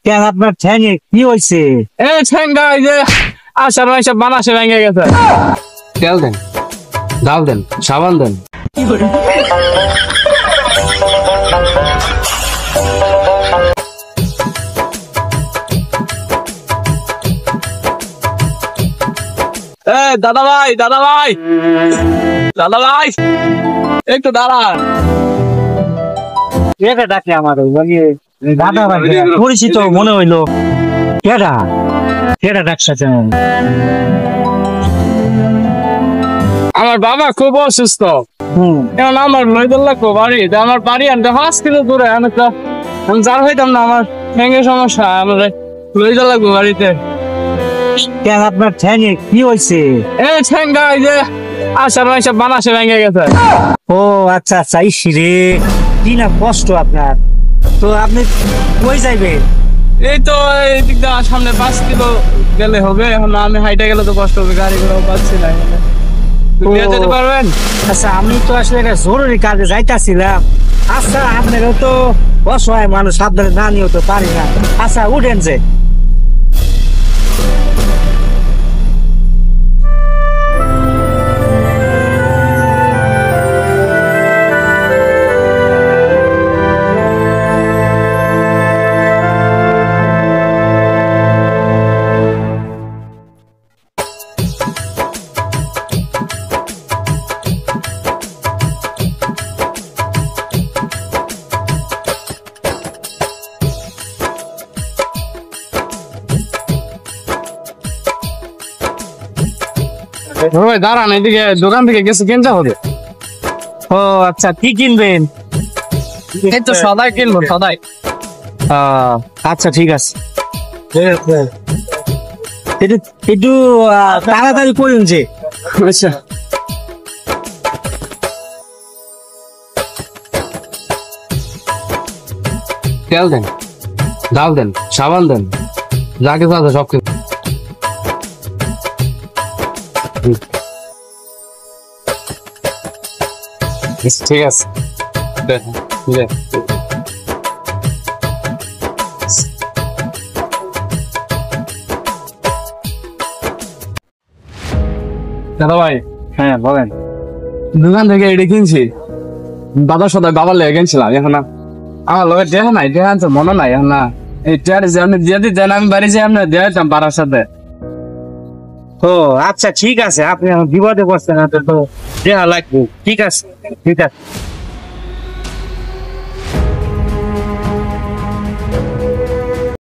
কেন আপনার ঠ্যাঙে কি হয়েছে? এই ঠ্যাংটা এই যে আসার মাসে বানাসে ভেঙে গেছে। তেল দেন, ডাল দেন, সাবান দেন। দাদা ভাই, দাদা ভাই, দাদা ভাই, একটু দাঁড়ান। কেটা ডাকে আমার দাদা ভাই পরিচিত মনে হইলো। কেটা কেটা ডাকছে? আমার বাবা খুব অসুস্থ, এখন আমার লইতে লাগবো বাড়ি। আমার বাড়ি আনতে 5 কিলো দূরে। আমি যার হইতাম না, আমার ঠ্যাঙের সমস্যা, আমার লইতে লাগবো বাড়িতে। কেন আপনার ঠ্যাঙে কি হয়েছে? এই ঠ্যাংটা এই যে আসার মাসে বানাসে ভেঙে গেছে। ও আচ্ছা আচ্ছা, ইসিরে কি না কষ্ট আপনার। তো আপনি কই যাইবেন? এই তো এই দিকটা সামনে 5 কিলো গেলে হবে। এখন আমি হাইটে গেলে তো কষ্ট হবে, গাড়ি ঘোড়াও পাচ্ছি না। নিয়ে যেতে পারবেন? আচ্ছা, আমি তো আসলে একটা জরুরি কাজে যাইতাছিলাম। আচ্ছা, আপনারও তো অসহায় মানুষ, সাবধানে না নিয়েও তো পারি না। আচ্ছা উঠেন যে। দাঁড়ান, এদিকে দোকান থেকে গেছে কিনতে হবে। ও আচ্ছা, কি কিনবেন? এই তো সদাই কিনবো, সদাই। আচ্ছা ঠিক আছে, একটু তাড়াতাড়ি করুন যে। আচ্ছা, তেল দেন, ডাল দেন, সাবান দেন, যা কিছু আছে সব কিছু। ঠিক আছে, দাদা ভাই। হ্যাঁ বলেন। দোকান থেকে এটা কিনছি, দাদা সদাই বাবার লেগে কিনছিলাম। এখন আমার লোকের দেহ নাই, দেহ আনছে মনে নাই। এখন না এই টেয়ারে যে আপনি দিয়ে দিতেন, আমি বাড়ি যে আপনি দিয়ে দিতাম বাড়ার সাথে। ও আচ্ছা ঠিক আছে, আপনি বিপদে পড়ছেন, তো দেয়া লাগবে। ঠিক আছে ঠিক আছে।